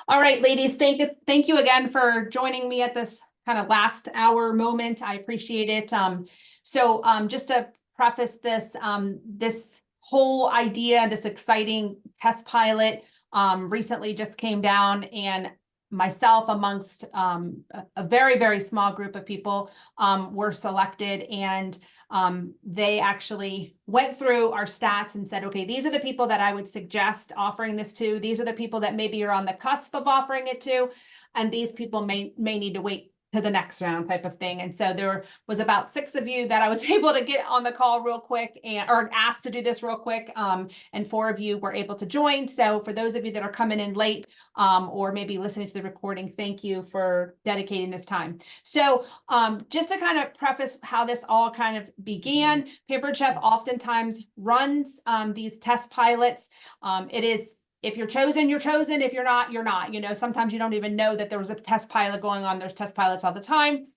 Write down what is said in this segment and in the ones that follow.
All right, ladies, thank you again for joining me at this kind of last hour moment. I appreciate it. Just to preface this, this whole idea, this exciting test pilot, recently just came down, and myself amongst a very, very small group of people were selected, and they actually went through our stats and said, okay, these are the people that I would suggest offering this to. These are the people that maybe you're on the cusp of offering it to. And these people may need to wait to the next round type of thing. And so there was about 6 of you that I was able to get on the call real quick or asked to do this real quick. And 4 of you were able to join. So for those of you that are coming in late or maybe listening to the recording, thank you for dedicating this time. So just to kind of preface how this all kind of began, Pampered Chef oftentimes runs these test pilots. It is, if you're chosen, you're chosen. If you're not, you're not. You know, sometimes you don't even know that there was a test pilot going on. There's test pilots all the time.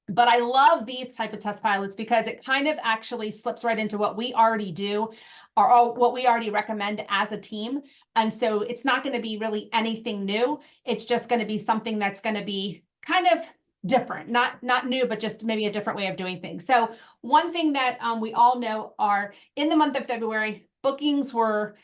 But I love these type of test pilots because it kind of actually slips right into what we already do or what we already recommend as a team. And so it's not going to be really anything new. It's just going to be something that's going to be kind of different, not new, but just maybe a different way of doing things. So one thing that we all know are in the month of February, bookings were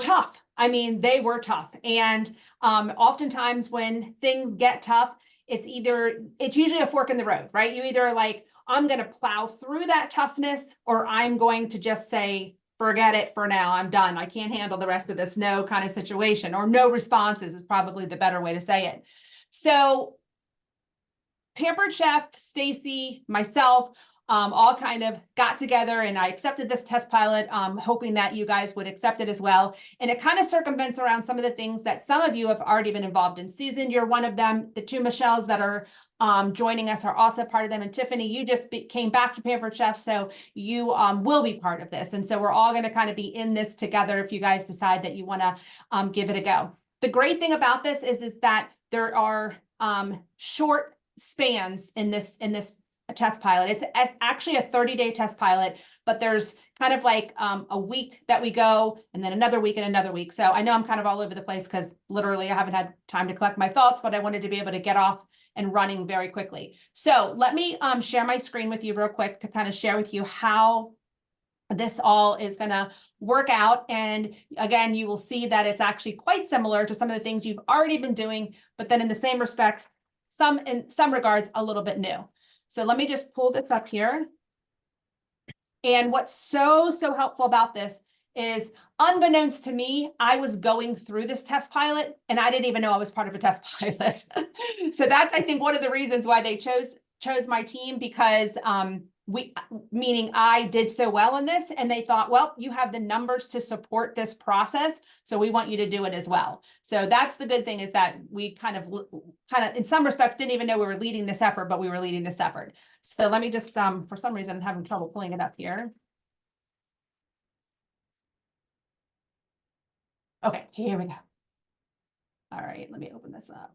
tough. I mean, they were tough. And oftentimes when things get tough, it's usually a fork in the road, right? You either like, I'm going to plow through that toughness, or I'm going to just say, forget it for now. I'm done. I can't handle the rest of this. No kind of situation, or no responses is probably the better way to say it. So Pampered Chef, Stacy, myself, all kind of got together, and I accepted this test pilot, hoping that you guys would accept it as well. And it kind of circumvents around some of the things that some of you have already been involved in. Susan, you're one of them. The 2 Michelles that are joining us are also part of them. And Tiffany, you just came back to Pampered Chef, so you will be part of this. And so we're all going to kind of be in this together if you guys decide that you want to give it a go. The great thing about this is that there are short spans in this test pilot. It's actually a 30-day test pilot, but there's kind of like a week that we go, and then another week and another week. So I know I'm kind of all over the place because literally I haven't had time to collect my thoughts, but I wanted to be able to get off and running very quickly. So let me share my screen with you real quick to kind of share with you how this all is going to work out. And again, you will see that it's actually quite similar to some of the things you've already been doing, but then in the same respect, in some regards, a little bit new. So let me just pull this up here. And what's so helpful about this is, unbeknownst to me, I was going through this test pilot and I didn't even know I was part of a test pilot. So that's, I think, one of the reasons why they chose my team, because meaning I did so well in this, and they thought, well, you have the numbers to support this process, so we want you to do it as well. So that's the good thing, is that we kind of in some respects didn't even know we were leading this effort, but we were leading this effort. So let me just for some reason I'm having trouble pulling it up here. Okay, here we go. All right, let me open this up.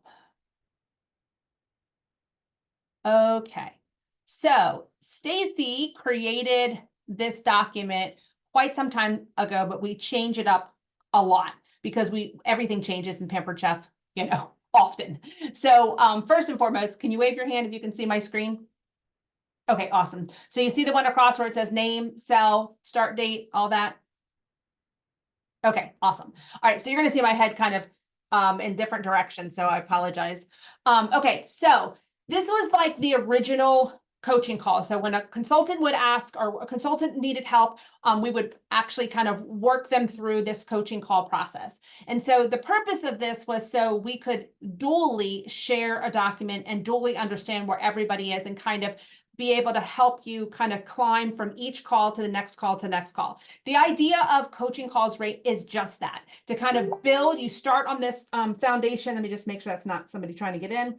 Okay. So Stacy created this document quite some time ago, but we change it up a lot because everything changes in Pampered Chef, you know, often. So first and foremost, can you wave your hand if you can see my screen? Okay, awesome. So you see the one across where it says name, cell, start date, all that? Okay, awesome. All right, so you're going to see my head kind of in different directions, so I apologize. Okay, so this was like the original coaching call. So when a consultant would ask, or a consultant needed help, we would actually kind of work them through this coaching call process. And so the purpose of this was so we could dually share a document and dually understand where everybody is, and kind of be able to help you kind of climb from each call to the next call to the next call. The idea of coaching calls rate is just that, to kind of build. You start on this foundation. Let me just make sure that's not somebody trying to get in.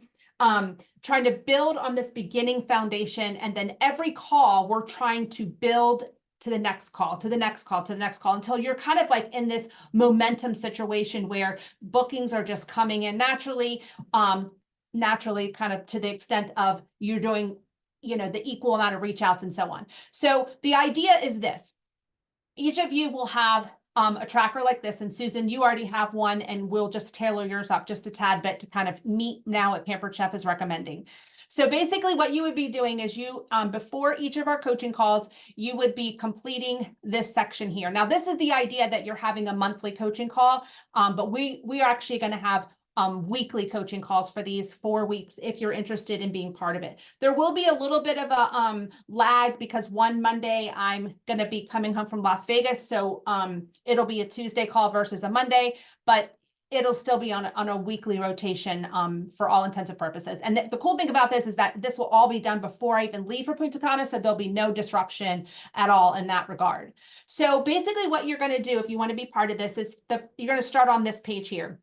Trying to build on this beginning foundation, and then every call we're trying to build to the next call, to the next call, to the next call, until you're kind of like in this momentum situation where bookings are just coming in naturally, kind of to the extent of you're doing, you know, the equal amount of reach outs and so on. So the idea is this: each of you will have a tracker like this. And Susan, you already have one, and we'll just tailor yours up just a tad bit to kind of meet now what Pampered Chef is recommending. So basically what you would be doing is you, before each of our coaching calls, you would be completing this section here. Now, this is the idea that you're having a monthly coaching call, but we are actually going to have weekly coaching calls for these 4 weeks if you're interested in being part of it. There will be a little bit of a lag because one Monday I'm going to be coming home from Las Vegas. So it'll be a Tuesday call versus a Monday, but it'll still be on a weekly rotation for all intents and purposes. And the cool thing about this is that this will all be done before I even leave for Punta Cana, so there'll be no disruption at all in that regard. So basically what you're going to do if you want to be part of this is you're going to start on this page here.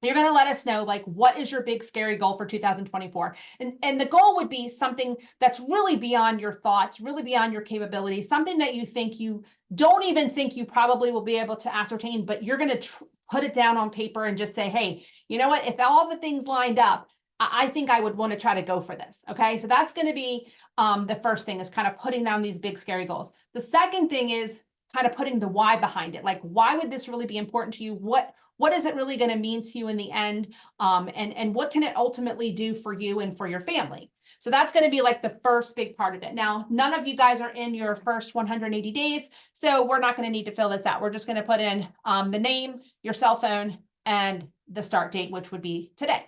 You're going to let us know, like, what is your big scary goal for 2024? And the goal would be something that's really beyond your thoughts, really beyond your capabilities, something that you think you don't even think you probably will be able to ascertain, but you're going to put it down on paper and just say, hey, you know what? If all the things lined up, I think I would want to try to go for this. Okay. So that's going to be the first thing, is kind of putting down these big scary goals. The second thing is kind of putting the why behind it. Like, why would this really be important to you? What is it really going to mean to you in the end? And what can it ultimately do for you and for your family? So that's going to be like the first big part of it. Now, none of you guys are in your first 180 days, so we're not going to need to fill this out. We're just going to put in the name, your cell phone, and the start date, which would be today.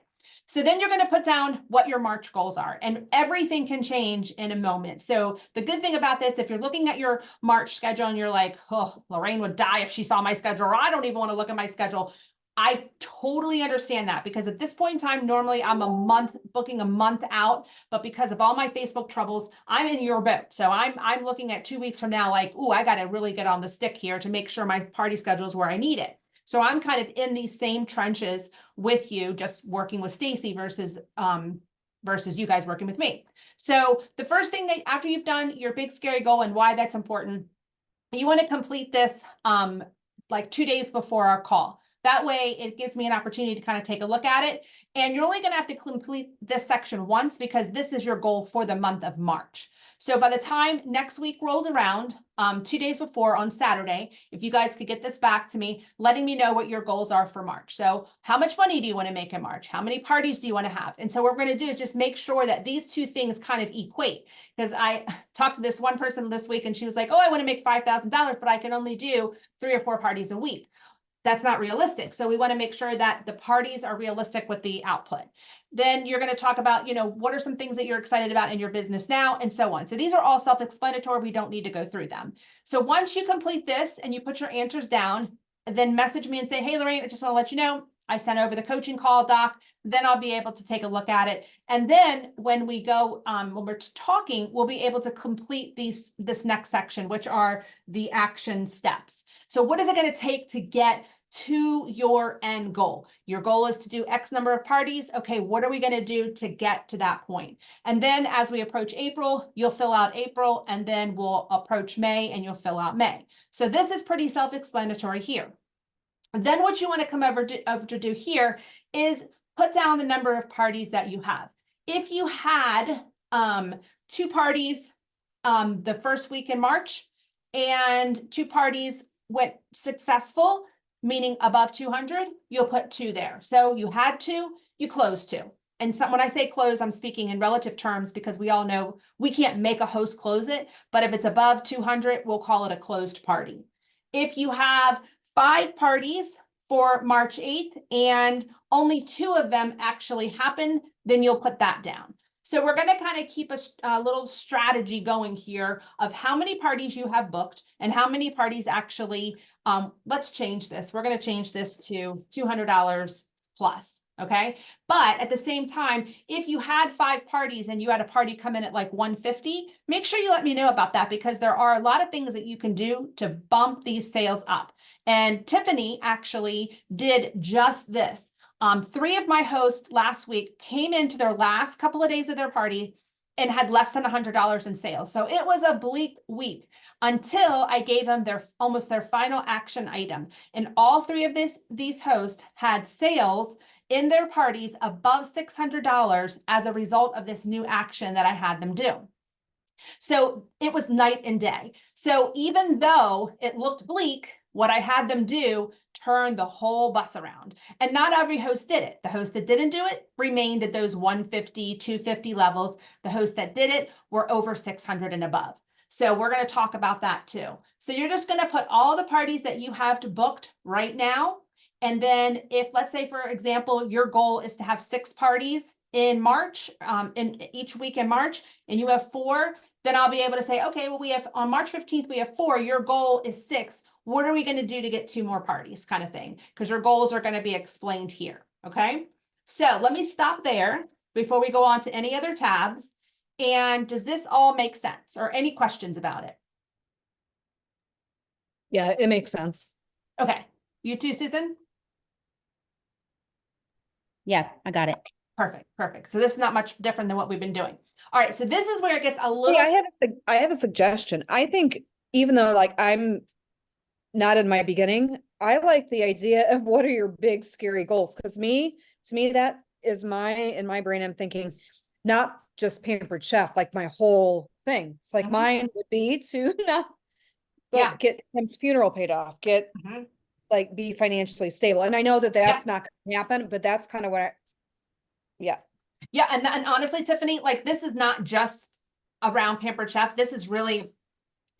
So then you're going to put down what your March goals are, and everything can change in a moment. So the good thing about this, if you're looking at your March schedule and you're like, oh, Lorraine would die if she saw my schedule, or I don't even want to look at my schedule. I totally understand that, because at this point in time, normally I'm booking a month out, but because of all my Facebook troubles, I'm in your boat. So I'm looking at 2 weeks from now, like, ooh, I got to really get on the stick here to make sure my party schedule is where I need it. So I'm kind of in these same trenches with you, just working with Stacy versus you guys working with me. So the first thing that after you've done your big scary goal and why that's important, you want to complete this like 2 days before our call. That way it gives me an opportunity to kind of take a look at it. And you're only going to have to complete this section once, because this is your goal for the month of March. So by the time next week rolls around, 2 days before on Saturday, if you guys could get this back to me, letting me know what your goals are for March. So how much money do you want to make in March? How many parties do you want to have? And so what we're going to do is just make sure that these two things kind of equate. Because I talked to this one person this week and she was like, oh, I want to make $5,000, but I can only do 3 or 4 parties a week. That's not realistic. So we want to make sure that the parties are realistic with the output. Then you're going to talk about, you know, what are some things that you're excited about in your business now, and so on. So these are all self-explanatory. We don't need to go through them. So once you complete this and you put your answers down, then message me and say, hey, Lorraine, I just want to let you know I sent over the coaching call doc. Then I'll be able to take a look at it. And then when we go, when we're talking, we'll be able to complete this next section, which are the action steps. So what is it going to take to get to your end goal? Your goal is to do X number of parties. Okay, what are we going to do to get to that point? And then as we approach April, you'll fill out April, and then we'll approach May and you'll fill out May. So this is pretty self-explanatory here. And then what you want to come over to do here is put down the number of parties that you have. If you had 2 parties the first week in March and 2 parties went successful, meaning above 200, you'll put 2 there. So you had 2, you closed 2. And so when I say close, I'm speaking in relative terms, because we all know we can't make a host close it, but if it's above 200, we'll call it a closed party. If you have 5 parties for March 8th and only 2 of them actually happen, then you'll put that down. So we're going to kind of keep a little strategy going here of how many parties you have booked and how many parties actually, let's change this. We're going to change this to $200 plus. Okay. But at the same time, if you had 5 parties and you had a party come in at like 150, make sure you let me know about that, because there are a lot of things that you can do to bump these sales up. And Tiffany actually did just this. 3 of my hosts last week came into their last couple of days of their party and had less than $100 in sales. So it was a bleak week until I gave them almost their final action item. And all 3 of these hosts had sales in their parties above $600 as a result of this new action that I had them do. So it was night and day. So even though it looked bleak, what I had them do, turn the whole bus around. And not every host did it. The hosts that didn't do it remained at those 150, 250 levels. The hosts that did it were over 600 and above. So we're going to talk about that too. So you're just going to put all the parties that you have booked right now. And then if, let's say, for example, your goal is to have 6 parties in March, in each week in March, and you have 4, then I'll be able to say, okay, well, we have on March 15th, we have 4, your goal is 6. What are we going to do to get 2 more parties, kind of thing? Because your goals are going to be explained here. Okay. So let me stop there before we go on to any other tabs. And does this all make sense, or any questions about it? Yeah, it makes sense. Okay. You too, Susan? Yeah, I got it. Perfect. Perfect. So this is not much different than what we've been doing. All right. So this is where it gets a little. Hey, I have a suggestion. I think even though like I'm not in my beginning, I like the idea of what are your big scary goals? Because to me, that is in my brain, I'm thinking not just Pampered Chef, like my whole thing. It's like mine would be to not like get Tim's funeral paid off, get like be financially stable. And I know that that's not going to happen, but that's kind of what yeah. And honestly, Tiffany, like this is not just around Pampered Chef. This is really,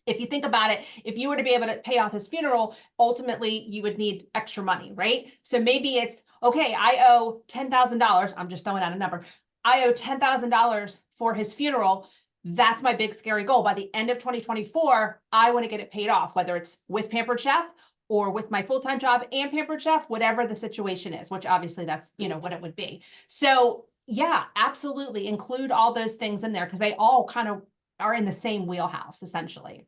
if you think about it, if you were to be able to pay off his funeral, ultimately you would need extra money, right? So maybe it's, okay, I owe $10,000. I'm just throwing out a number. I owe $10,000 for his funeral. That's my big scary goal. By the end of 2024, I want to get it paid off, whether it's with Pampered Chef or with my full-time job and Pampered Chef, whatever the situation is, which obviously that's, what it would be. So yeah, absolutely include all those things in there because they all kind of are in the same wheelhouse, essentially.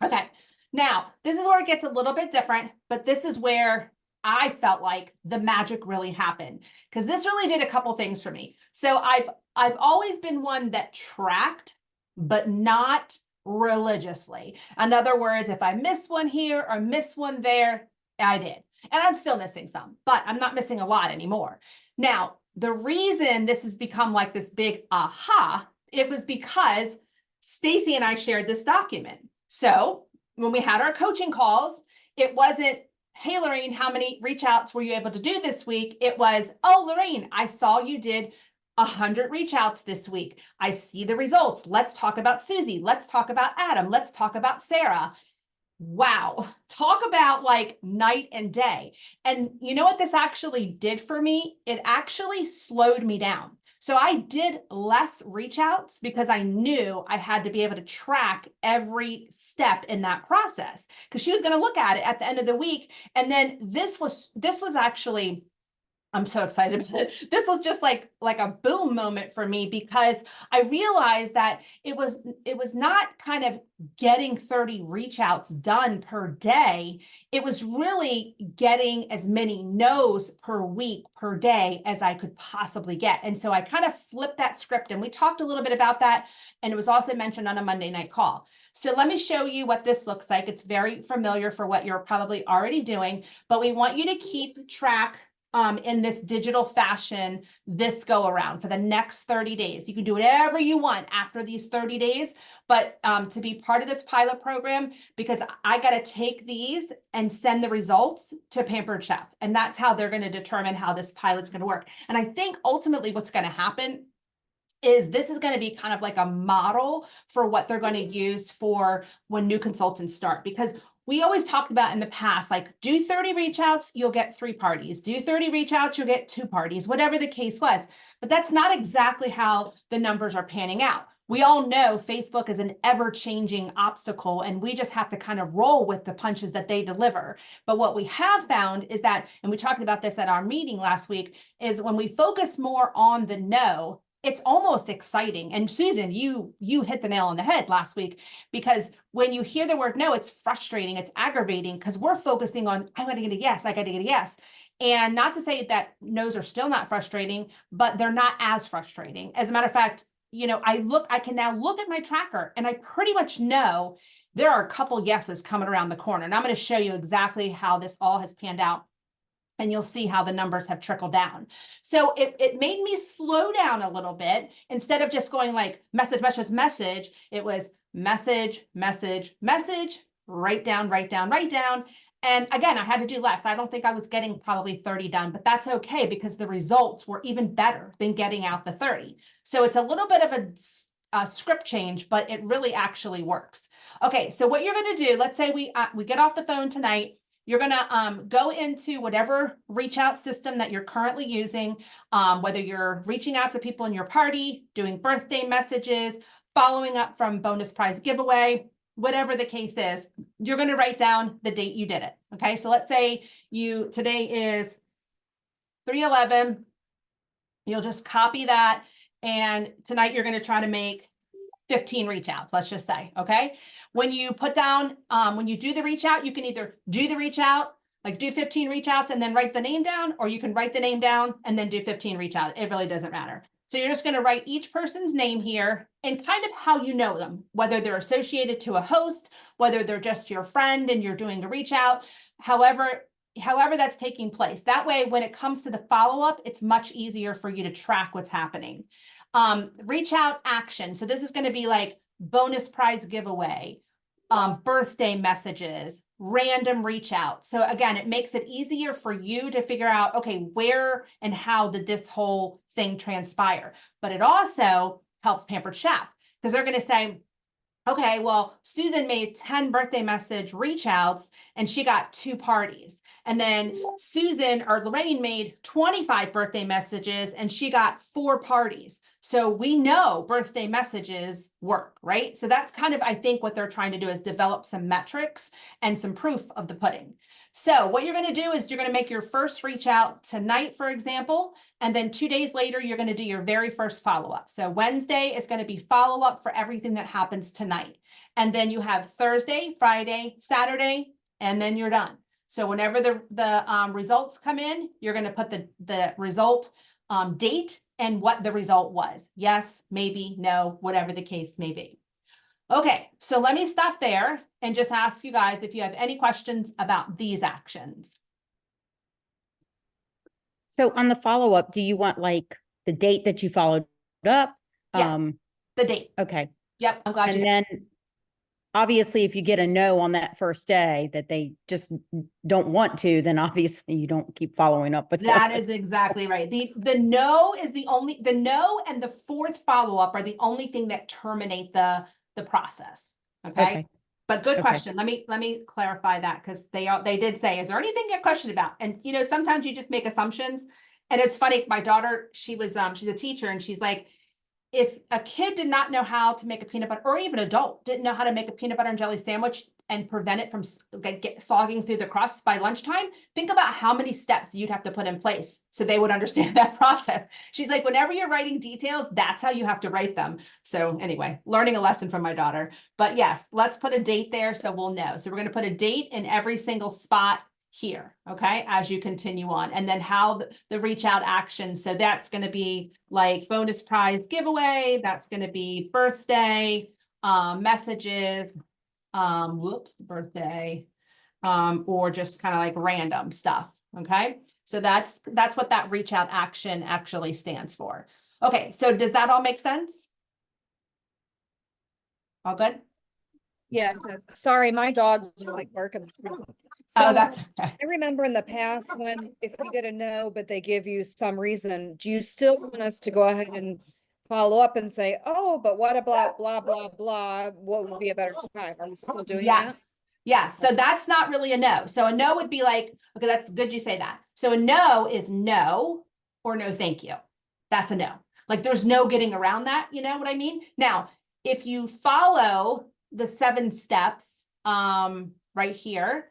Okay, now this is where it gets a little bit different, but this is where I felt like the magic really happened because this really did a couple things for me. So I've always been one that tracked, but not religiously. In other words, if I missed one here or missed one there, I did. And I'm still missing some, but I'm not missing a lot anymore. Now, the reason this has become like this big aha, it was because Stacy and I shared this document. So when we had our coaching calls, it wasn't, hey, Lorraine, how many reach outs were you able to do this week? It was, oh, Lorraine, I saw you did 100 reach outs this week. I see the results. Let's talk about Susie. Let's talk about Adam. Let's talk about Sarah. Wow. Talk about like night and day. And you know what this actually did for me? It actually slowed me down. So I did less reach outs because I knew I had to be able to track every step in that process because she was going to look at it at the end of the week. And then this was actually, I'm so excited about it. This was just like a boom moment for me because I realized that it was not kind of getting 30 reach outs done per day. It was really getting as many no's per week, per day as I could possibly get. And so I kind of flipped that script and we talked a little bit about that. And it was also mentioned on a Monday night call. So let me show you what this looks like. It's very familiar for what you're probably already doing, but we want you to keep track in this digital fashion this go around for the next 30 days. You can do whatever you want after these 30 days, but to be part of this pilot program, because I got to take these and send the results to Pampered Chef. And that's how they're going to determine how this pilot's going to work. And I think ultimately what's going to happen is this is going to be kind of like a model for what they're going to use for when new consultants start, because we always talked about in the past, like do 30 reach outs, you'll get 3 parties. Do 30 reach outs, you'll get 2 parties, whatever the case was. But that's not exactly how the numbers are panning out. We all know Facebook is an ever-changing obstacle, and we just have to kind of roll with the punches that they deliver. But what we have found is that, and we talked about this at our meeting last week, is when we focus more on the no, it's almost exciting. And Susan, you hit the nail on the head last week, because when you hear the word no, it's frustrating, it's aggravating, because we're focusing on, I got to get a yes, I got to get a yes. And not to say that no's are still not frustrating, but they're not as frustrating. As a matter of fact, I can now look at my tracker and I pretty much know there are a couple yeses coming around the corner. And I'm going to show you exactly how this all has panned out. And you'll see how the numbers have trickled down. So it made me slow down a little bit. Instead of just going like message, message, message, it was message, message, message, write down, write down, write down. And again, I had to do less. I don't think I was getting probably 30 done, but that's okay because the results were even better than getting out the 30. So it's a little bit of a script change, but it really actually works. Okay, so what you're going to do, let's say we get off the phone tonight. You're going to go into whatever reach out system that you're currently using, whether you're reaching out to people in your party, doing birthday messages, following up from bonus prize giveaway, whatever the case is, you're going to write down the date you did it. Okay, so let's say today is 3/11. You'll just copy that. And tonight you're going to try to make 15 reach outs, let's just say. Okay. When you put down, when you do the reach out, you can either do the reach out, like do 15 reach outs and then write the name down, or you can write the name down and then do 15 reach out. It really doesn't matter. So you're just going to write each person's name here and kind of how you know them, whether they're associated to a host, whether they're just your friend and you're doing a reach out, however that's taking place. That way, when it comes to the follow-up, it's much easier for you to track what's happening. Reach out action. So this is going to be like bonus prize giveaway, birthday messages, random reach out. So again, it makes it easier for you to figure out, okay, where and how did this whole thing transpire? But it also helps Pampered Chef because they're going to say, okay, well, Susan made 10 birthday message reach outs and she got 2 parties. And then Susan or Lorraine made 25 birthday messages and she got 4 parties. So we know birthday messages work, right? So that's kind of, I think, what they're trying to do is develop some metrics and some proof of the pudding. So what you're going to do is you're going to make your first reach out tonight, for example, and then 2 days later, you're going to do your very first follow-up. So Wednesday is going to be follow-up for everything that happens tonight. And then you have Thursday, Friday, Saturday, and then you're done. So whenever the results come in, you're going to put the result date and what the result was. Yes, maybe, no, whatever the case may be. Okay, so let me stop there and just ask you guys if you have any questions about these actions. So on the follow-up, do you want like the date that you followed up? Yeah. The date. Okay. Yep, I'm glad you And then obviously if you get a no on that first day that they just don't want to, then obviously you don't keep following up with that is exactly right. The no is the no and the 4th follow-up are the only thing that terminate the process. Okay. But good question. Let me clarify that because they did say, is there anything you're questioned about? And you know, sometimes you just make assumptions. And it's funny, my daughter, she's a teacher and she's like, if a kid did not know how to make a peanut butter, or even adult didn't know how to make a peanut butter and jelly sandwich and prevent it from slogging through the crust by lunchtime, think about how many steps you'd have to put in place so they would understand that process. She's like, whenever you're writing details, that's how you have to write them. So anyway, learning a lesson from my daughter. But yes, let's put a date there so we'll know. So we're going to put a date in every single spot here, okay, as you continue on. And then how the reach out action. So that's going to be like bonus prize giveaway. That's going to be birthday, messages, birthday, or just kind of like random stuff. Okay. So that's what that reach out action actually stands for. Okay. So does that all make sense? All good? Yeah, sorry, my dogs are like barking. Oh, So that's okay. I remember in the past when if we get a no, but they give you some reason, do you still want us to go ahead and follow up and say, oh, but what about blah, blah, blah? What would be a better time? Are we still doing that? Yes. Yes. So that's not really a no. So a no would be like, okay, that's good you say that. So a no is no or no, thank you. That's a no. Like there's no getting around that. You know what I mean? Now, if you follow the 7 steps right here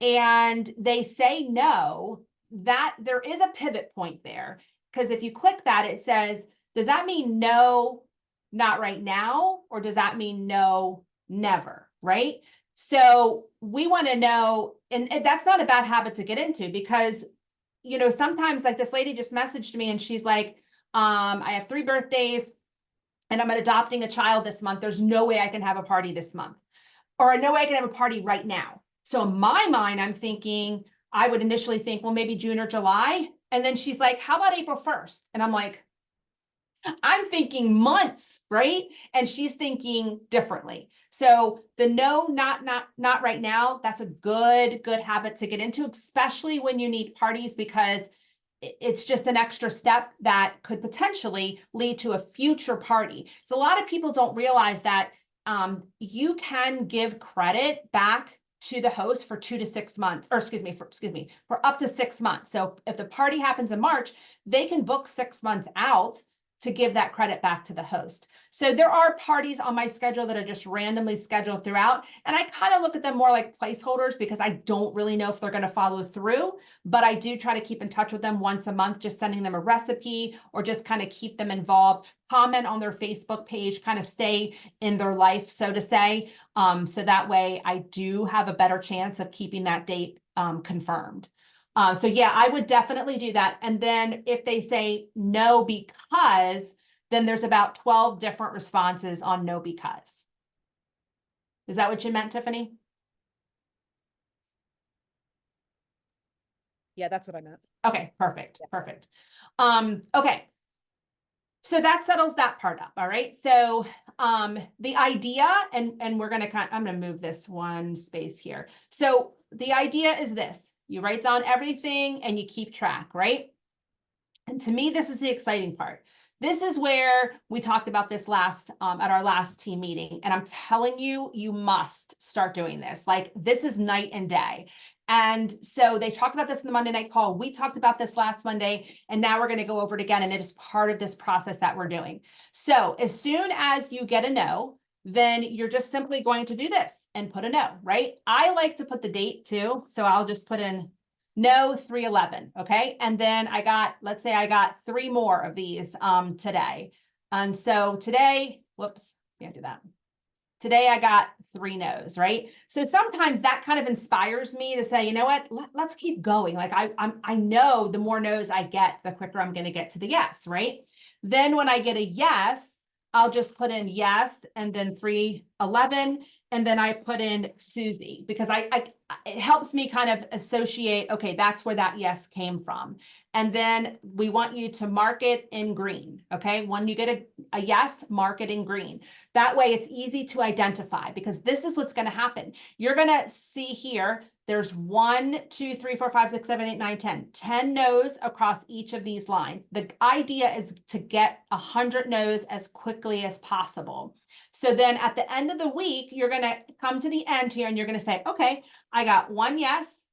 and they say no, that there is a pivot point there. Because if you click that, it says, does that mean no, not right now? Or does that mean no, never? Right? So we want to know, and that's not a bad habit to get into because, you know, sometimes like this lady just messaged me and she's like, I have 3 birthdays and I'm adopting a child this month. There's no way I can have a party this month, or no way I can have a party right now. So in my mind, I'm thinking, I would initially think, well, maybe June or July. And then she's like, how about April 1st? And I'm like, I'm thinking months, right? And she's thinking differently. So the no, not right now, that's a good habit to get into, especially when you need parties, because it's just an extra step that could potentially lead to a future party. So a lot of people don't realize that you can give credit back to the host for 2 to 6 months, or excuse me, for up to 6 months. So if the party happens in March, they can book 6 months out to give that credit back to the host. So there are parties on my schedule that are just randomly scheduled throughout. And I kind of look at them more like placeholders because I don't really know if they're going to follow through, but I do try to keep in touch with them once a month, just sending them a recipe or just kind of keep them involved, comment on their Facebook page, kind of stay in their life, so to say. So that way I do have a better chance of keeping that date confirmed. So yeah, I would definitely do that. And then if they say no because, then there's about 12 different responses on no because. Is that what you meant, Tiffany? Yeah, that's what I meant. Okay, perfect, perfect. Okay. So that settles that part up. All right. So the idea, and we're gonna I'm gonna move this one space here. So the idea is this: you write down everything and you keep track, right? And to me, this is the exciting part. This is where we talked about this last at our last team meeting. And I'm telling you, you must start doing this. Like, this is night and day. And so they talked about this in the Monday night call. We talked about this last Monday, and now we're going to go over it again. And it is part of this process that we're doing. So as soon as you get a no, then you're just simply going to do this and put a no, right? I like to put the date too. So I'll just put in no 3/11. Okay. And then let's say I got 3 more of these today. And so today, whoops, can't do that. Today I got 3 no's, right? So sometimes that kind of inspires me to say, you know what, let's keep going. Like I know the more no's I get, the quicker I'm going to get to the yes, right? Then when I get a yes, I'll just put in yes and then 3/11. And then I put in Susie because it helps me kind of associate, okay, that's where that yes came from. And then we want you to mark it in green. Okay. When you get a yes, mark it in green. That way it's easy to identify, because this is what's going to happen. You're going to see here, there's 1, 2, 3, 4, 5, 6, 7, 8, 9, 10, 10 no's across each of these lines. The idea is to get 100 no's as quickly as possible. So then at the end of the week, you're going to come to the end here and you're going to say, okay, I got 1 yes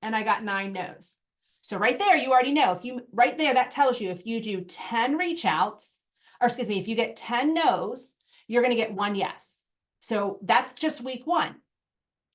and I got 9 no's. So right there, you already know. Right there, that tells you if you do 10 reach outs, or excuse me, if you get 10 no's, you're going to get 1 yes. So that's just week 1.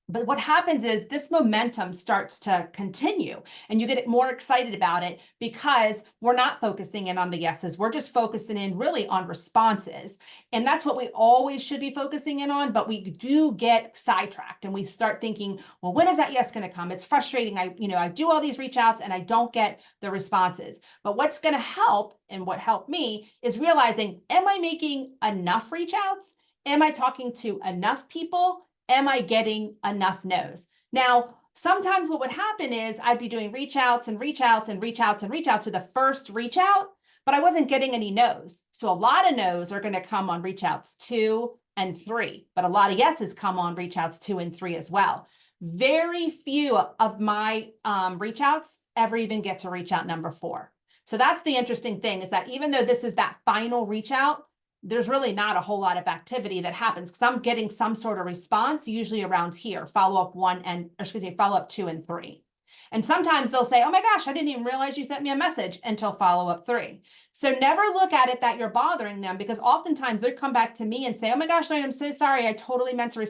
But what happens is this momentum starts to continue and you get more excited about it, because we're not focusing in on the yeses. We're just focusing in really on responses. And that's what we always should be focusing in on. But we do get sidetracked and we start thinking, well, when is that yes going to come? It's frustrating. I do all these reach outs and I don't get the responses. But what's going to help, and what helped me, is realizing, am I making enough reach outs? Am I talking to enough people? Am I getting enough no's? Now, sometimes what would happen is I'd be doing reach outs and reach outs and reach outs and reach outs to the first reach out, but I wasn't getting any no's. So a lot of no's are going to come on reach outs 2 and 3, but a lot of yeses come on reach outs 2 and 3 as well. Very few of my reach outs ever even get to reach out number 4. So that's the interesting thing, is that even though this is that final reach out, there's really not a whole lot of activity that happens, because I'm getting some sort of response usually around here, follow-up 2 and 3. And sometimes they'll say, oh my gosh, I didn't even realize you sent me a message, until follow-up 3. So never look at it that you're bothering them, because oftentimes they'll come back to me and say, oh my gosh, I'm so sorry. I totally meant to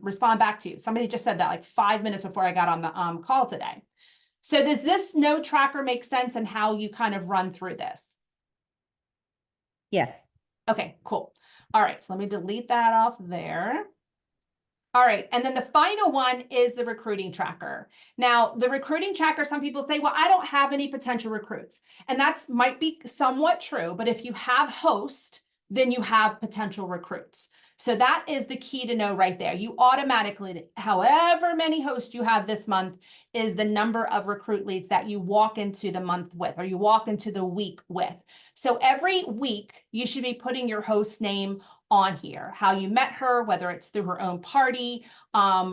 respond back to you. Somebody just said that like 5 minutes before I got on the call today. So does this no tracker make sense in how you kind of run through this? Yes. Okay, cool. All right, so let me delete that off there. All right, and then the final one is the recruiting tracker. Now, the recruiting tracker, some people say, well, I don't have any potential recruits. And that might be somewhat true, but if you have host, then you have potential recruits. So that is the key to know right there. You automatically, however many hosts you have this month, is the number of recruit leads that you walk into the month with, or you walk into the week with. So every week you should be putting your host name on here, how you met her, whether it's through her own party,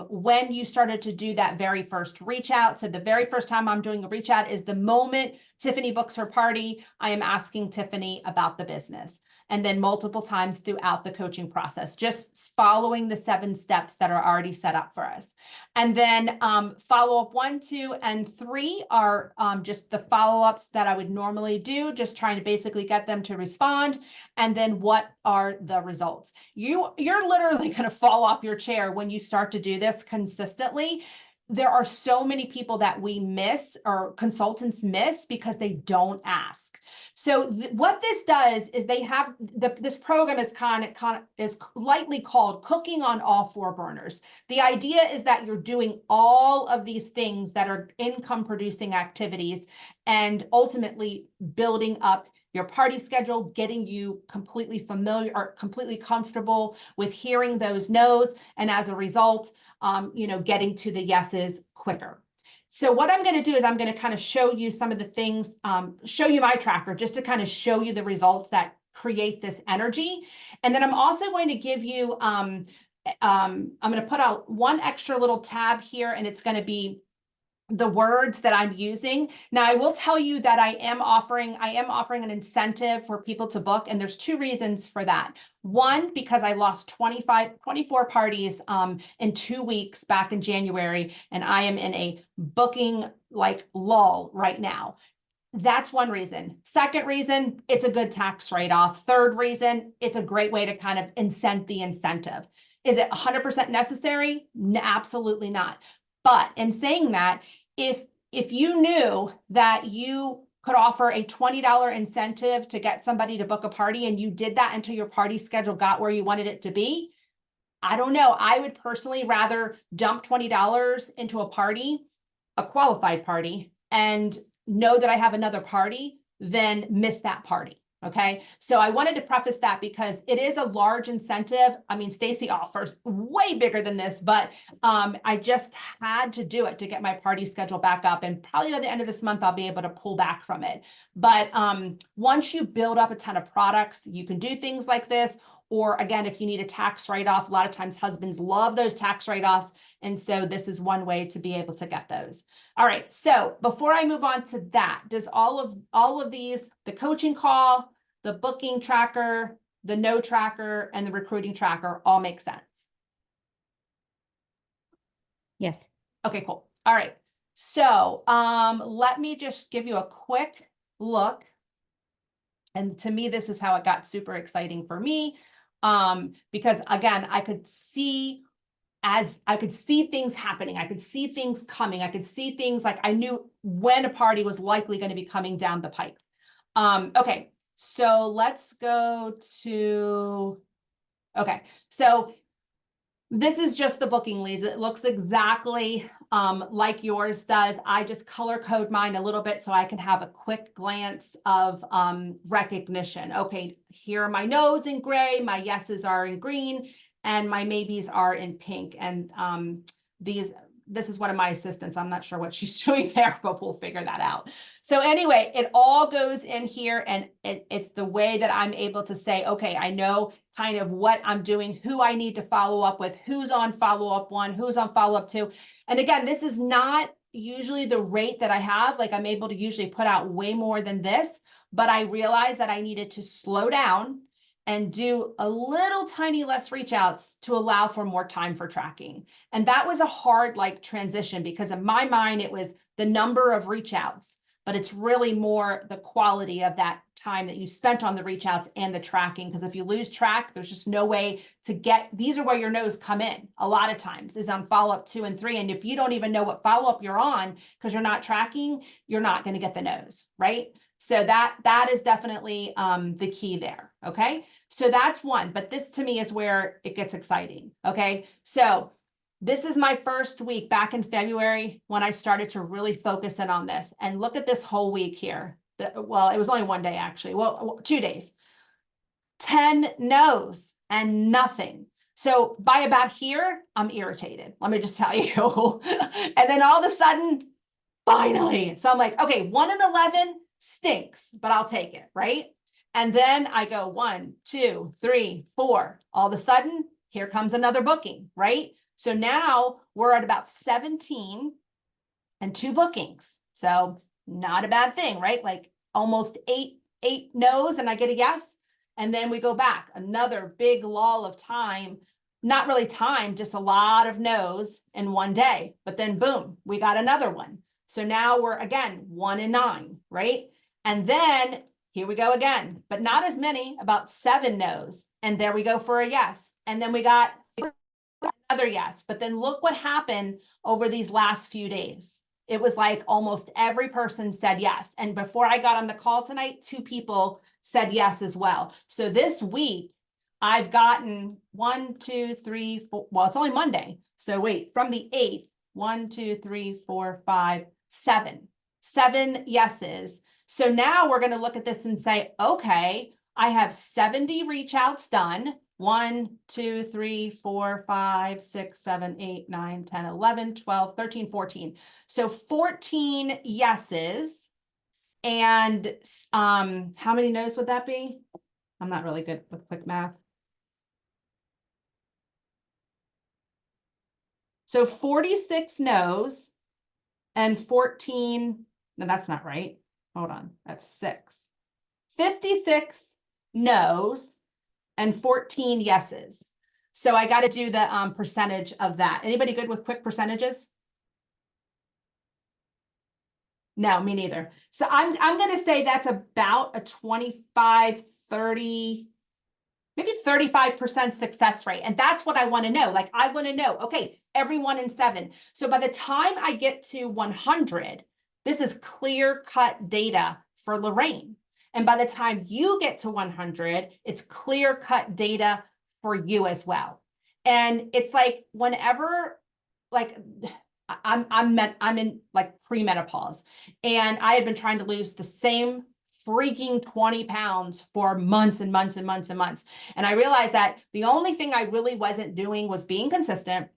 when you started to do that very first reach out. So the very first time I'm doing a reach out is the moment Tiffany books her party, I am asking Tiffany about the business. And then multiple times throughout the coaching process, just following the 7 steps that are already set up for us. And then follow-up 1, 2, and 3 are just the follow-ups that I would normally do, just trying to basically get them to respond. And then what are the results? You're literally going to fall off your chair when you start to do this consistently. There are so many people that we miss, or consultants miss, because they don't ask. So what this does is they have this program is is lightly called Cooking on All 4 Burners. The idea is that you're doing all of these things that are income producing activities and ultimately building up your party schedule, getting you completely familiar or completely comfortable with hearing those no's, and as a result, getting to the yeses quicker. So what I'm going to do is I'm going to kind of show you some of the things, show you my tracker, just to kind of show you the results that create this energy. And then I'm also going to give you, I'm going to put out one extra little tab here, and it's going to be the words that I'm using. Now, I will tell you that I am offering an incentive for people to book, and there's 2 reasons for that. One, because I lost 24 parties in 2 weeks back in January, and I am in a booking lull right now. That's one reason. Second reason, it's a good tax write-off. Third reason, it's a great way to kind of incent the incentive. Is it 100% necessary? No, absolutely not. But in saying that, if you knew that you could offer a $20 incentive to get somebody to book a party, and you did that until your party schedule got where you wanted it to be, I don't know. I would personally rather dump $20 into a party, a qualified party, and know that I have another party than miss that party. Okay. So I wanted to preface that because it is a large incentive. I mean, Stacy offers way bigger than this, but I just had to do it to get my party schedule back up. And probably by the end of this month, I'll be able to pull back from it. But once you build up a ton of products, you can do things like this. Or again, if you need a tax write-off, a lot of times husbands love those tax write-offs. And so this is one way to be able to get those. All right. So before I move on to that, does all of these, the coaching call, the booking tracker, the no tracker, and the recruiting tracker, all make sense? Yes. Okay, cool. All right. So let me just give you a quick look. And to me, this is how it got super exciting for me. Because again, I could see things happening. I could see things coming. I could see things like I knew when a party was likely going to be coming down the pipe. Okay, so let's go to, okay, so this is just the booking leads. It looks exactly like yours does. I just color code mine a little bit so I can have a quick glance of recognition. Okay, here are my no's in gray, my yeses are in green, and my maybes are in pink. And this is one of my assistants. I'm not sure what she's doing there, but we'll figure that out. So anyway, it all goes in here, and it's the way that I'm able to say, okay, I know kind of what I'm doing, who I need to follow up with, who's on follow-up 1, who's on follow-up 2. And again, this is not usually the rate that I have. Like I'm able to usually put out way more than this, but I realized that I needed to slow down and do a little tiny less reach outs to allow for more time for tracking. And that was a hard transition, because in my mind, it was the number of reach outs, but it's really more the quality of that time that you spent on the reach outs and the tracking. Because if you lose track, there's just no way to get, these are where your no's come in a lot of times, is on follow-up 2 and 3. And if you don't even know what follow-up you're on because you're not tracking, you're not going to get the no's, right? So that is definitely the key there. Okay. So that's one, but this to me is where it gets exciting. Okay. So this is my first week back in February when I started to really focus in on this, and look at this whole week here. Well, it was only one day actually. Well, 2 days. 10 no's and nothing. So by about here, I'm irritated. Let me just tell you. And then all of a sudden, finally. So I'm like, okay, 1 in 11 stinks, but I'll take it, right? And then I go 1, 2, 3, 4. All of a sudden, here comes another booking, right? So now we're at about 17 and 2 bookings. So not a bad thing, right? Like almost eight no's and I get a yes. And then we go back, another big lull of time, not really time, just a lot of no's in one day. But then boom, we got another one. So now we're again 1 in 9, right? And then here we go again, but not as many, about 7 no's. And there we go for a yes. And then we got another yes. But then look what happened over these last few days. It was like almost every person said yes. And before I got on the call tonight, 2 people said yes as well. So this week, I've gotten 1, 2, 3, 4. Well, it's only Monday. So wait, from the 8th, 1, 2, 3, 4, 5, 7. 7 yeses. So now we're going to look at this and say, okay, I have 70 reach outs done. 1, 2, 3, 4, 5, 6, 7, 8, 9, 10, 11, 12, 13, 14. So 14 yeses. And how many no's would that be? I'm not really good with quick math. So 46 no's and 14. No, that's not right. Hold on. That's 6. 56 no's and 14 yeses. So I got to do the percentage of that. Anybody good with quick percentages? No, me neither. So I'm going to say that's about a 25, 30, maybe 35% success rate. And that's what I want to know. Like, I want to know, okay, every 1 in 7. So by the time I get to 100, this is clear cut data for Lorraine. And by the time you get to 100, it's clear cut data for you as well. And it's like whenever, like, I'm in like premenopause, and I had been trying to lose the same freaking 20 pounds for months and months and months and months. And I realized that the only thing I really wasn't doing was being consistent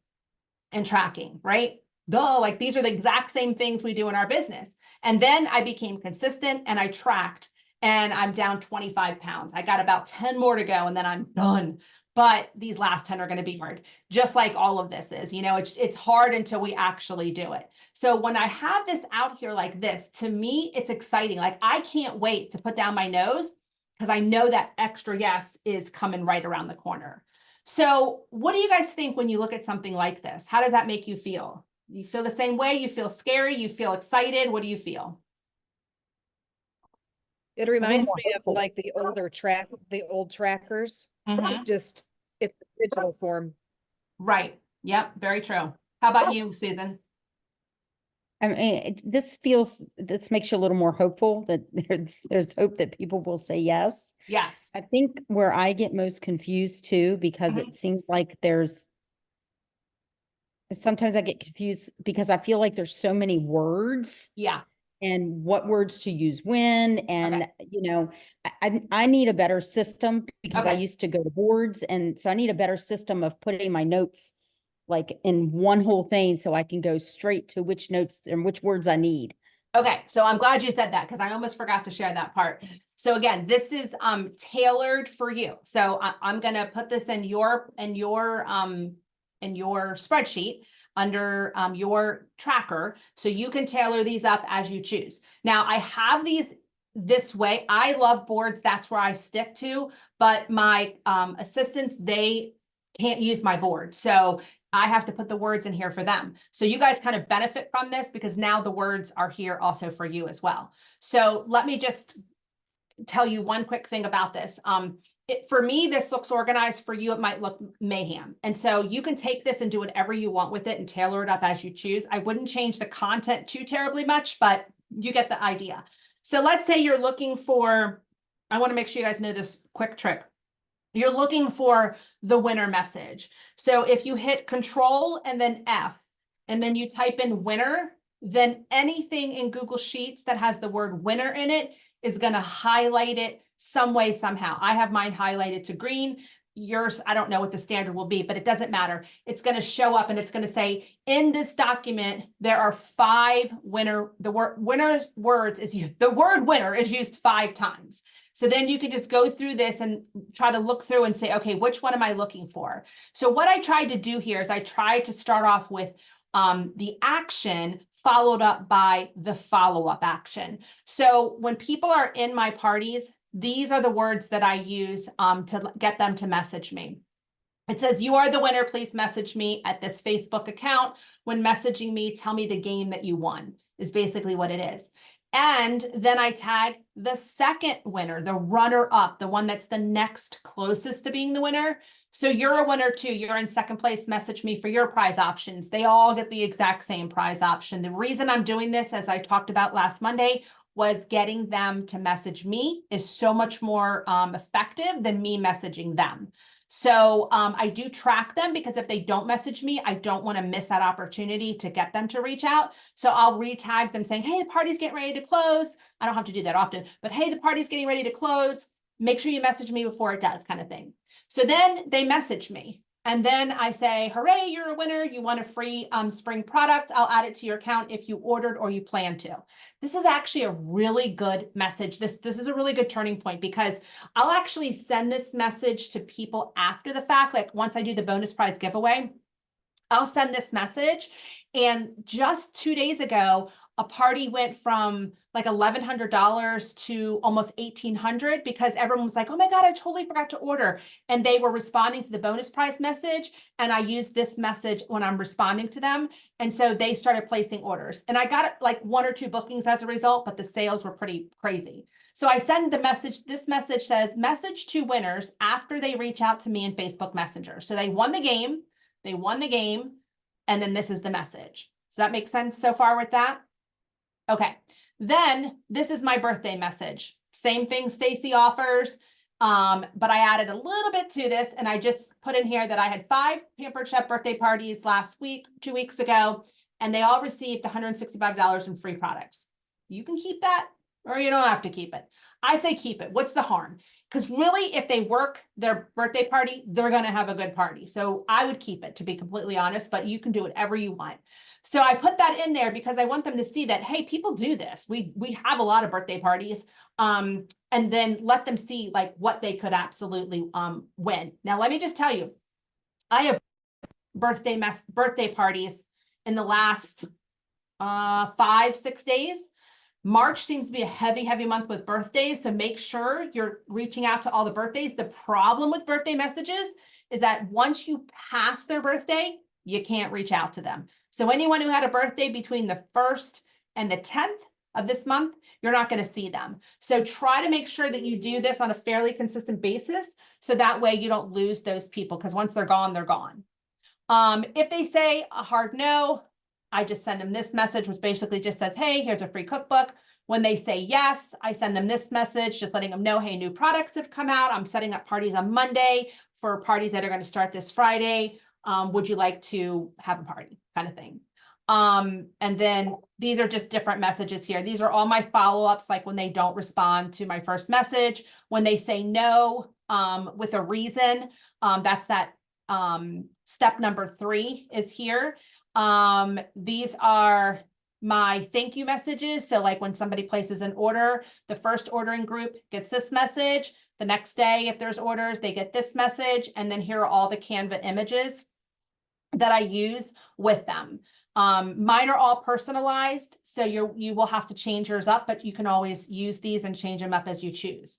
and tracking, right? Duh, like these are the exact same things we do in our business. And then I became consistent and I tracked, and I'm down 25 pounds. I got about 10 more to go and then I'm done. But these last 10 are going to be hard, just like all of this is, you know, it's hard until we actually do it. So when I have this out here like this, to me, it's exciting. Like, I can't wait to put down my nose because I know that extra yes is coming right around the corner. So what do you guys think when you look at something like this? How does that make you feel? You feel the same way? You feel scary? You feel excited? What do you feel? It reminds more me of hopeful. like the old trackers, Mhm. just it's digital form. Right. Yep. Very true. How about you, Susan? I mean, this makes you a little more hopeful that there's hope that people will say yes. Yes. I think where I get most confused too, because Mhm. it seems like sometimes I get confused because I feel like there's so many words Yeah. and what words to use when. And, Okay. you know, I need a better system because I Okay. used to go to boards. And so I need a better system of putting my notes like in one whole thing so I can go straight to which notes and which words I need. Okay, so I'm glad you said that because I almost forgot to share that part. So again, this is tailored for you. So I'm gonna put this in your spreadsheet under your tracker, so you can tailor these up as you choose. Now I have these this way. I love boards, that's where I stick to, but my assistants, they can't use my board. So I have to put the words in here for them. So you guys kind of benefit from this because now the words are here also for you as well. So let me just tell you one quick thing about this. For me, this looks organized. For you, it might look mayhem. And so you can take this and do whatever you want with it and tailor it up as you choose. I wouldn't change the content too terribly much, but you get the idea. So let's say you're looking for, I want to make sure you guys know this quick trick. You're looking for the winner message. So if you hit Control and then F, and then you type in winner, then anything in Google Sheets that has the word winner in it, is going to highlight it some way, somehow. I have mine highlighted to green. Yours, I don't know what the standard will be, but it doesn't matter. It's going to show up and it's going to say in this document, there are 5 winner, the word winner's words is used, the word winner is used 5 times. So then you can just go through this and try to look through and say, okay, which one am I looking for? So what I tried to do here is I tried to start off with the action followed up by the follow-up action. So when people are in my parties, these are the words that I use to get them to message me. It says, you are the winner. Please message me at this Facebook account. When messaging me, tell me the game that you won is basically what it is. And then I tag the second winner, the runner up, the one that's the next closest to being the winner. So you're a winner too. You're in second place. Message me for your prize options. They all get the exact same prize option. The reason I'm doing this, as I talked about last Monday, was getting them to message me is so much more effective than me messaging them. So I do track them because if they don't message me, I don't want to miss that opportunity to get them to reach out. So I'll re-tag them saying, hey, the party's getting ready to close. I don't have to do that often, but hey, the party's getting ready to close. Make sure you message me before it does, kind of thing. So then they message me. And then I say, hooray, you're a winner. You won a free spring product. I'll add it to your account if you ordered or you plan to. This is actually a really good message. This is a really good turning point because I'll actually send this message to people after the fact. Like once I do the bonus prize giveaway, I'll send this message. And just 2 days ago, a party went from like $1,100 to almost $1,800 because everyone was like, oh my God, I totally forgot to order. And they were responding to the bonus prize message. And I used this message when I'm responding to them. And so they started placing orders. And I got like 1 or 2 bookings as a result, but the sales were pretty crazy. So I send the message. This message says, message 2 winners after they reach out to me in Facebook Messenger. So they won the game. They won the game. And then this is the message. Does that make sense so far with that? Okay, then this is my birthday message. Same thing Stacy offers, but I added a little bit to this and I just put in here that I had 5 Pampered Chef birthday parties last week, 2 weeks ago, and they all received $165 in free products. You can keep that or you don't have to keep it. I say keep it. What's the harm? Because really, if they work their birthday party, they're going to have a good party. So I would keep it, to be completely honest, but you can do whatever you want. So I put that in there because I want them to see that, hey, people do this. We have a lot of birthday parties, and then let them see like what they could absolutely win. Now, let me just tell you, I have birthday parties in the last 5-6 days. March seems to be a heavy month with birthdays. So make sure you're reaching out to all the birthdays. The problem with birthday messages is that once you pass their birthday, you can't reach out to them. So anyone who had a birthday between the 1st and the 10th of this month, you're not going to see them. So try to make sure that you do this on a fairly consistent basis. So that way you don't lose those people, because once they're gone, they're gone. If they say a hard no, I just send them this message, which basically just says, hey, here's a free cookbook. When they say yes, I send them this message, just letting them know, hey, new products have come out. I'm setting up parties on Monday for parties that are going to start this Friday. Would you like to have a party, kind of thing? And then these are just different messages here. These are all my follow-ups, like when they don't respond to my first message, when they say no with a reason. That's that step number 3 is here. These are my thank you messages. So like when somebody places an order, the first ordering group gets this message. The next day, if there's orders, they get this message. And then here are all the Canva images that I use with them. Mine are all personalized, so you will have to change yours up, but you can always use these and change them up as you choose.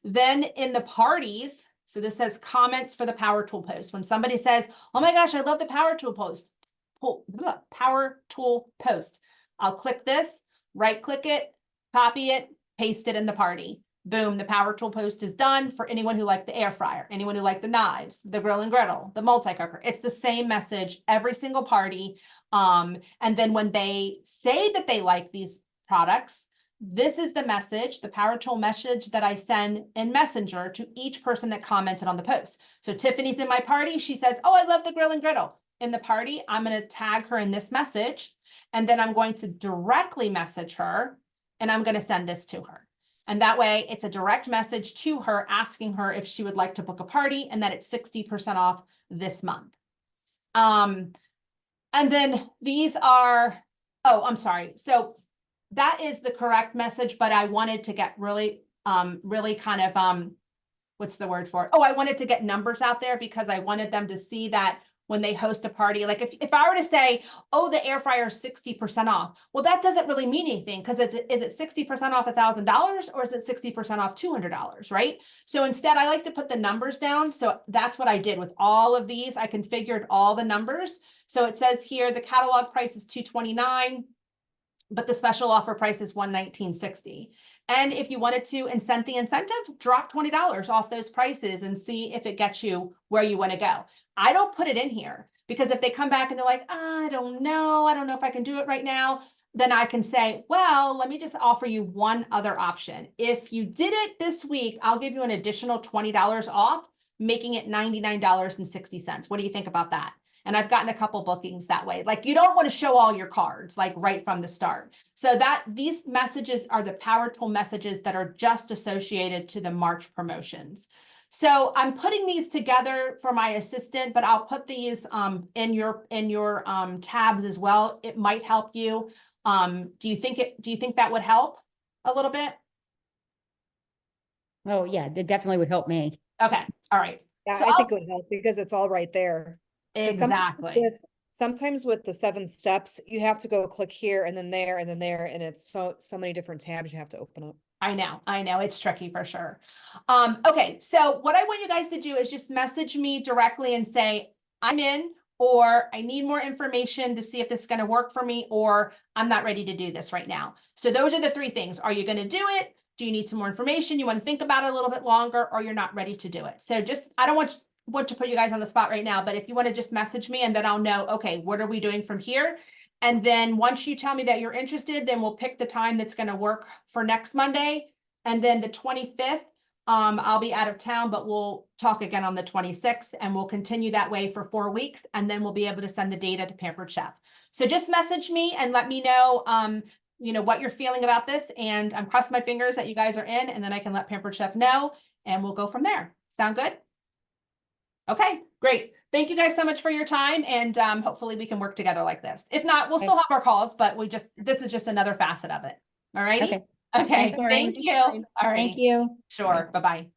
Then in the parties, so this says comments for the Power Tool post. When somebody says, oh my gosh, I love the Power Tool post, Power Tool post, I'll click this, right click it, copy it, paste it in the party. Boom, the Power Tool post is done for anyone who liked the air fryer, anyone who liked the knives, the grill and griddle, the multi-cooker. It's the same message every single party. And then when they say that they like these products, this is the message, the Power Tool message that I send in Messenger to each person that commented on the post. So Tiffany's in my party. She says, oh, I love the grill and griddle. In the party, I'm going to tag her in this message, and then I'm going to directly message her, and I'm going to send this to her. And that way it's a direct message to her asking her if she would like to book a party and that it's 60% off this month. And then these are, oh, I'm sorry. So that is the correct message, but I wanted to get really kind of, what's the word for it? Oh, I wanted to get numbers out there because I wanted them to see that when they host a party, like if I were to say, oh, the air fryer is 60% off, well, that doesn't really mean anything because is it 60% off $1,000 or is it 60% off $200, right? So instead, I like to put the numbers down. So that's what I did with all of these. I configured all the numbers. So it says here, the catalog price is $229, but the special offer price is $119.60. And if you wanted to incent the incentive, drop $20 off those prices and see if it gets you where you want to go. I don't put it in here because if they come back and they're like, I don't know if I can do it right now, then I can say, well, let me just offer you one other option. If you did it this week, I'll give you an additional $20 off, making it $99.60. What do you think about that? And I've gotten a couple bookings that way. Like, you don't want to show all your cards like right from the start. So that these messages are the power tool messages that are just associated to the March promotions. So I'm putting these together for my assistant, but I'll put these in your tabs as well. It might help you. Do you think that would help a little bit? Oh, yeah, that definitely would help me. Okay. All right. Yeah, So I think it would help because it's all right there. 'Cause exactly. Sometimes with the 7 steps, you have to go click here and then there and then there, and it's so many different tabs you have to open up. I know it's tricky for sure. Okay, so what I want you guys to do is just message me directly and say, I'm in, or I need more information to see if this is going to work for me, or I'm not ready to do this right now. So those are the 3 things. Are you going to do it? Do you need some more information? You want to think about it a little bit longer, or you're not ready to do it? So just, I don't want to put you guys on the spot right now, but if you want to just message me and then I'll know, okay, what are we doing from here? And then once you tell me that you're interested, then we'll pick the time that's going to work for next Monday. And then the 25th, I'll be out of town, but we'll talk again on the 26th and we'll continue that way for 4 weeks. And then we'll be able to send the data to Pampered Chef. So just message me and let me know, what you're feeling about this. And I'm crossing my fingers that you guys are in, and then I can let Pampered Chef know and we'll go from there. Sound good? Okay, great. Thank you guys so much for your time. And hopefully we can work together like this. If not, we'll still have our calls, but this is just another facet of it. All righty? Okay. Okay, Thanks, Maureen. thank you. All right. Thank you. Sure, bye-bye.